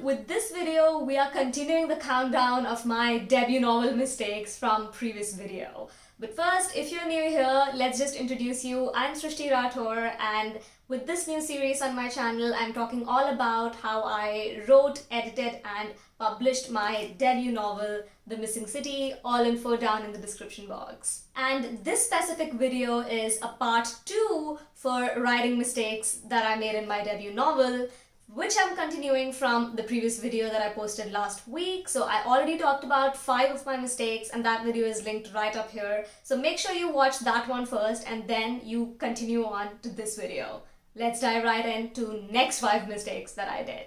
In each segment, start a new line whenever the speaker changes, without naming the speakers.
with this video, we are continuing the countdown of my debut novel mistakes from previous video. But first, if you're new here, let's just introduce you. I'm Srishti Rathour, and with this new series on my channel, I'm talking all about how I wrote, edited, and published my debut novel, The Missing City. All info down in the description box. And this specific video is a part 2 for writing mistakes that I made in my debut novel, which I'm continuing from the previous video that I posted last week. So I already talked about 5 of my mistakes, and that video is linked right up here. So make sure you watch that one first and then you continue on to this video. Let's dive right into next 5 mistakes that I did.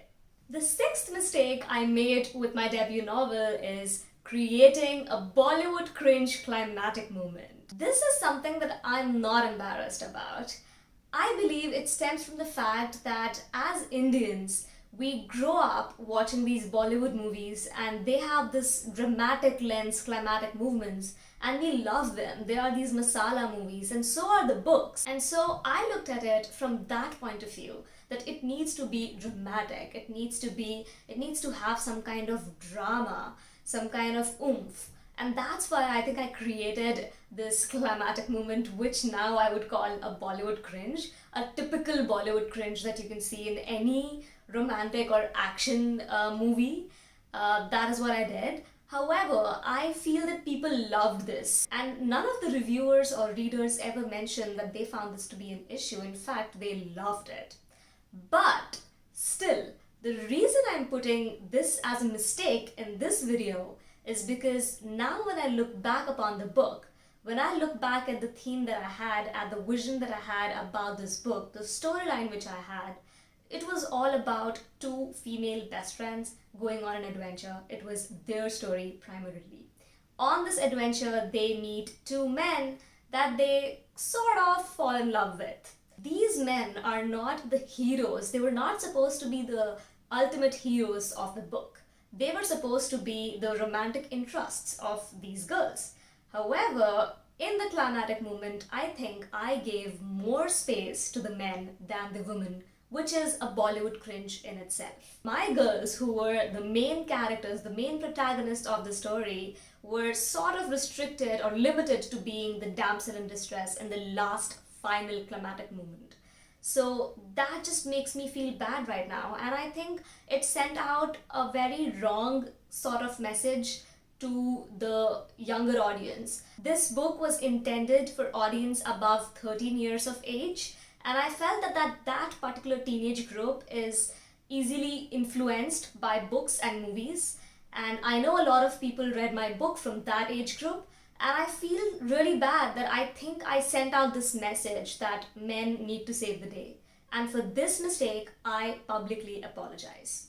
The 6th mistake I made with my debut novel is creating a Bollywood cringe climatic moment. This is something that I'm not embarrassed about. I believe it stems from the fact that as Indians, we grow up watching these Bollywood movies and they have this dramatic lens, climatic movements, and we love them. They are these masala movies, and so are the books. And so I looked at it from that point of view, that it needs to be dramatic. It needs to have some kind of drama, some kind of oomph. And that's why I think I created this climatic moment, which now I would call a Bollywood cringe, a typical Bollywood cringe that you can see in any romantic or action movie. That is what I did. However, I feel that people loved this, and none of the reviewers or readers ever mentioned that they found this to be an issue. In fact, they loved it. But still, the reason I'm putting this as a mistake in this video is because now when I look back upon the book, when I look back at the theme that I had, at the vision that I had about this book, the storyline which I had, it was all about 2 female best friends going on an adventure. It was their story primarily. On this adventure, they meet 2 men that they sort of fall in love with. These men are not the heroes. They were not supposed to be the ultimate heroes of the book. They were supposed to be the romantic interests of these girls. However, in the climatic moment, I think I gave more space to the men than the women, which is a Bollywood cringe in itself. My girls, who were the main characters, the main protagonists of the story, were sort of restricted or limited to being the damsel in distress in the last final climatic moment. So that just makes me feel bad right now, and I think it sent out a very wrong sort of message to the younger audience. This book was intended for audience above 13 years of age, and I felt that particular teenage group is easily influenced by books and movies, and I know a lot of people read my book from that age group. And I feel really bad that I think I sent out this message that men need to save the day. And for this mistake, I publicly apologize.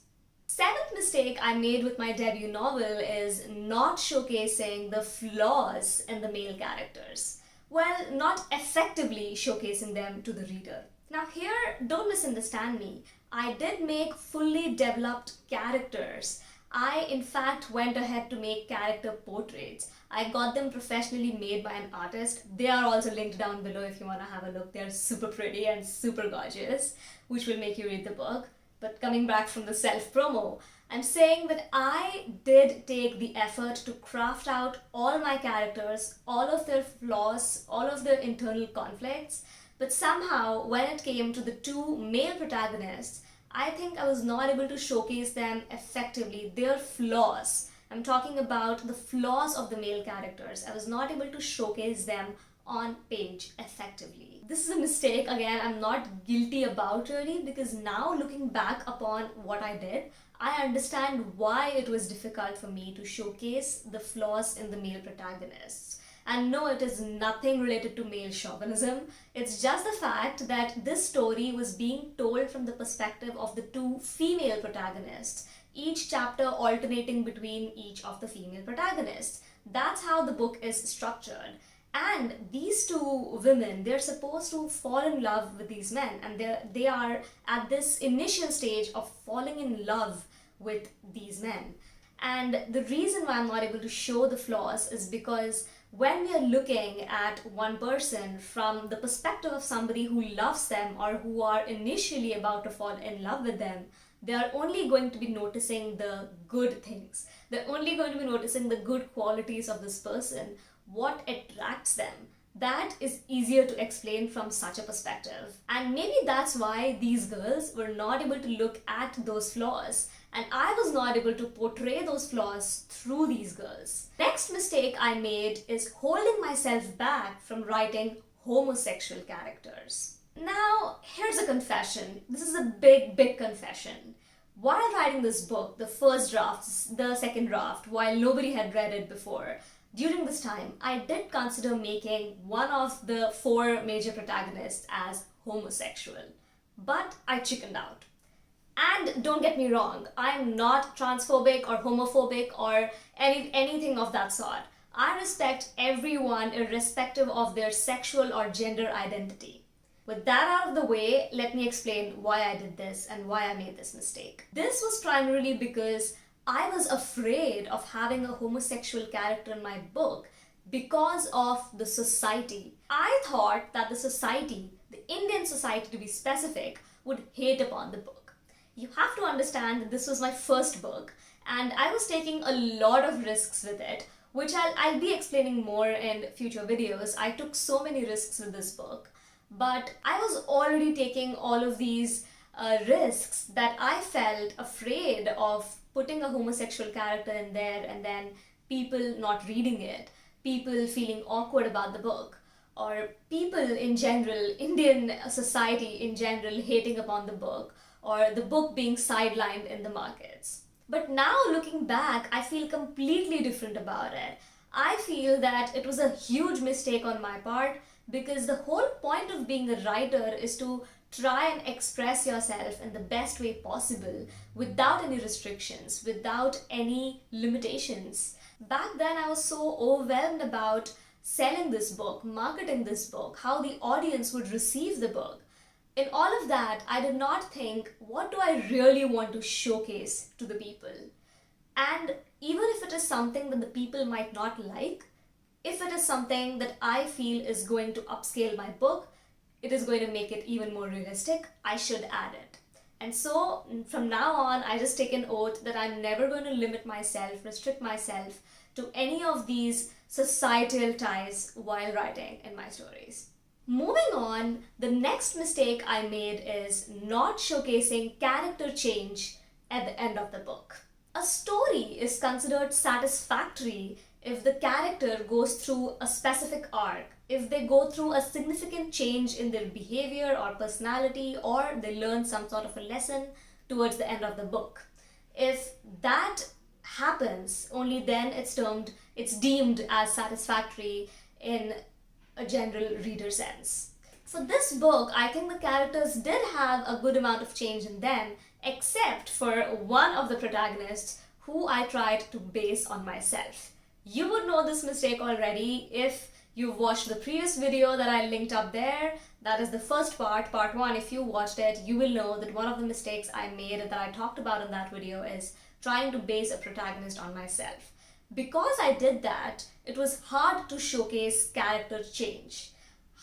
7th mistake I made with my debut novel is not showcasing the flaws in the male characters. Well, not effectively showcasing them to the reader. Now here, don't misunderstand me. I did make fully developed characters. I, in fact, went ahead to make character portraits. I got them professionally made by an artist. They are also linked down below if you want to have a look. They're super pretty and super gorgeous, which will make you read the book. But coming back from the self-promo, I'm saying that I did take the effort to craft out all my characters, all of their flaws, all of their internal conflicts. But somehow, when it came to the 2 male protagonists, I think I was not able to showcase them effectively, their flaws. I'm talking about the flaws of the male characters. I was not able to showcase them on page effectively. This is a mistake, again, I'm not guilty about really, because now looking back upon what I did, I understand why it was difficult for me to showcase the flaws in the male protagonists. And no, it is nothing related to male chauvinism. It's just the fact that this story was being told from the perspective of the 2 female protagonists, each chapter alternating between each of the female protagonists. That's how the book is structured. And these 2 women, they're supposed to fall in love with these men, and they are at this initial stage of falling in love with these men. And the reason why I'm not able to show the flaws is because when we are looking at one person from the perspective of somebody who loves them or who are initially about to fall in love with them, They are only going to be noticing the good things. They're only going to be noticing the good qualities of this person, what attracts them. That is easier to explain from such a perspective. And maybe that's why these girls were not able to look at those flaws, and I was not able to portray those flaws through these girls. Next mistake I made is holding myself back from writing homosexual characters. Now, here's a confession. This is a big confession. While writing this book, the first draft, the second draft, while nobody had read it before, during this time, I did consider making one of the 4 major protagonists as homosexual. But I chickened out. And don't get me wrong, I'm not transphobic or homophobic or anything of that sort. I respect everyone irrespective of their sexual or gender identity. With that out of the way, let me explain why I did this and why I made this mistake. This was primarily because I was afraid of having a homosexual character in my book because of the society. I thought that the society, the Indian society to be specific, would hate upon the book. You have to understand that this was my first book and I was taking a lot of risks with it, which I'll be explaining more in future videos. I took so many risks with this book, but I was already taking all of these risks that I felt afraid of putting a homosexual character in there and then people not reading it, people feeling awkward about the book, or people in general, Indian society in general hating upon the book, or the book being sidelined in the markets. But now looking back, I feel completely different about it. I feel that it was a huge mistake on my part because the whole point of being a writer is to try and express yourself in the best way possible without any restrictions, without any limitations. Back then, I was so overwhelmed about selling this book, marketing this book, how the audience would receive the book. In all of that, I did not think, what do I really want to showcase to the people? And even if it is something that the people might not like, if it is something that I feel is going to upscale my book, it is going to make it even more realistic, I should add it. And so from now on, I just take an oath that I'm never going to limit myself, restrict myself to any of these societal ties while writing in my stories. Moving on, the next mistake I made is not showcasing character change at the end of the book. A story is considered satisfactory if the character goes through a specific arc, if they go through a significant change in their behavior or personality, or they learn some sort of a lesson towards the end of the book. If that happens, only then it's deemed as satisfactory in a general reader sense. For this book, I think the characters did have a good amount of change in them, except for one of the protagonists who I tried to base on myself. You would know this mistake already if you've watched the previous video that I linked up there. That is the first part, part 1. If you watched it, you will know that one of the mistakes I made that I talked about in that video is trying to base a protagonist on myself. Because I did that, it was hard to showcase character change.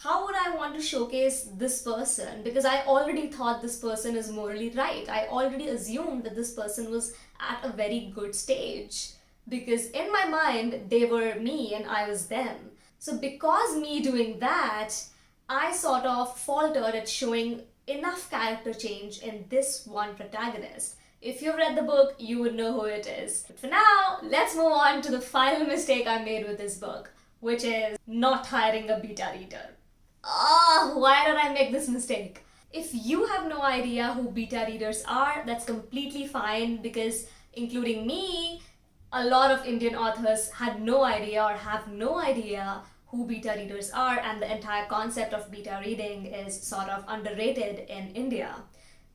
How would I want to showcase this person? Because I already thought this person is morally right. I already assumed that this person was at a very good stage. Because in my mind, they were me and I was them. So because me doing that, I sort of faltered at showing enough character change in this one protagonist. If you've read the book, you would know who it is. But for now, let's move on to the final mistake I made with this book, which is not hiring a beta reader. Why did I make this mistake? If you have no idea who beta readers are, that's completely fine because including me, a lot of Indian authors had no idea or have no idea who beta readers are, and the entire concept of beta reading is sort of underrated in India.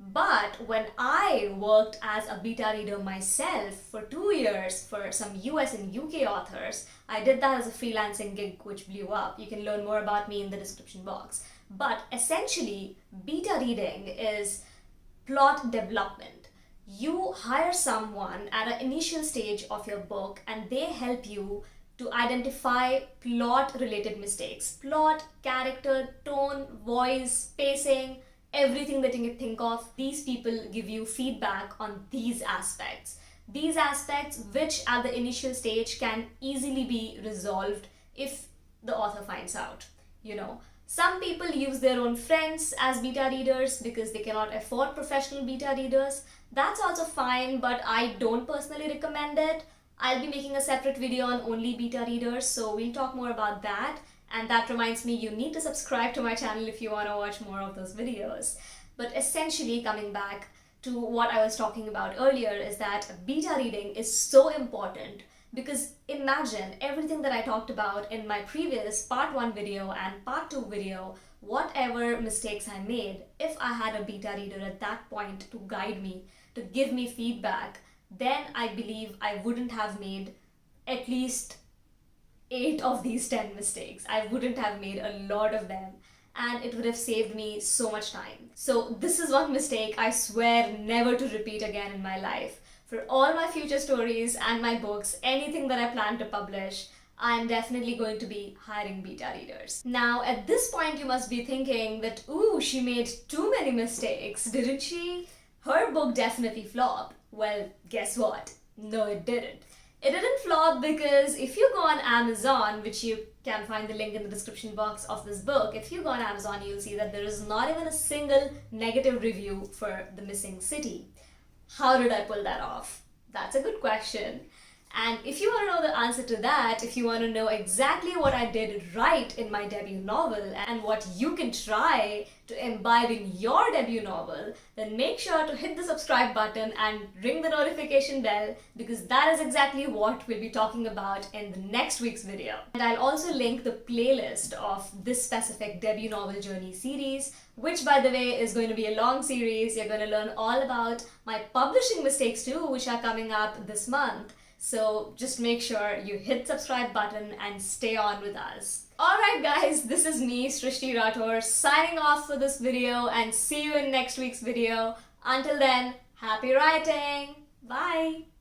But when I worked as a beta reader myself for 2 years for some US and UK authors, I did that as a freelancing gig which blew up. You can learn more about me in the description box. But essentially, beta reading is plot development. You hire someone at an initial stage of your book and they help you to identify plot related mistakes. Plot, character, tone, voice, pacing, everything that you can think of. These people give you feedback on these aspects. These aspects which at the initial stage can easily be resolved if the author finds out. Some people use their own friends as beta readers because they cannot afford professional beta readers. That's also fine, but I don't personally recommend it. I'll be making a separate video on only beta readers, so we'll talk more about that. And that reminds me, you need to subscribe to my channel if you want to watch more of those videos. But essentially, coming back to what I was talking about earlier, is that beta reading is so important because imagine everything that I talked about in my previous part 1 video and part 2 video, whatever mistakes I made, if I had a beta reader at that point to guide me, to give me feedback, then I believe I wouldn't have made at least 8 of these 10 mistakes. I wouldn't have made a lot of them, and it would have saved me so much time. So this is one mistake I swear never to repeat again in my life. For all my future stories and my books, anything that I plan to publish, I'm definitely going to be hiring beta readers. Now, at this point, you must be thinking that, ooh, she made too many mistakes, didn't she? Her book definitely flopped. Well, guess what? No, it didn't. It didn't flop because if you go on Amazon, which you can find the link in the description box of this book, if you go on Amazon, you'll see that there is not even a single negative review for The Missing City. How did I pull that off? That's a good question. And if you want to know the answer to that, if you want to know exactly what I did right in my debut novel and what you can try to imbibe in your debut novel, then make sure to hit the subscribe button and ring the notification bell, because that is exactly what we'll be talking about in the next week's video. And I'll also link the playlist of this specific debut novel journey series, which by the way is going to be a long series. You're going to learn all about my publishing mistakes too, which are coming up this month. So just make sure you hit subscribe button and stay on with us. Alright guys, this is me, Srishti Rathour, signing off for this video, and see you in next week's video. Until then, happy writing! Bye!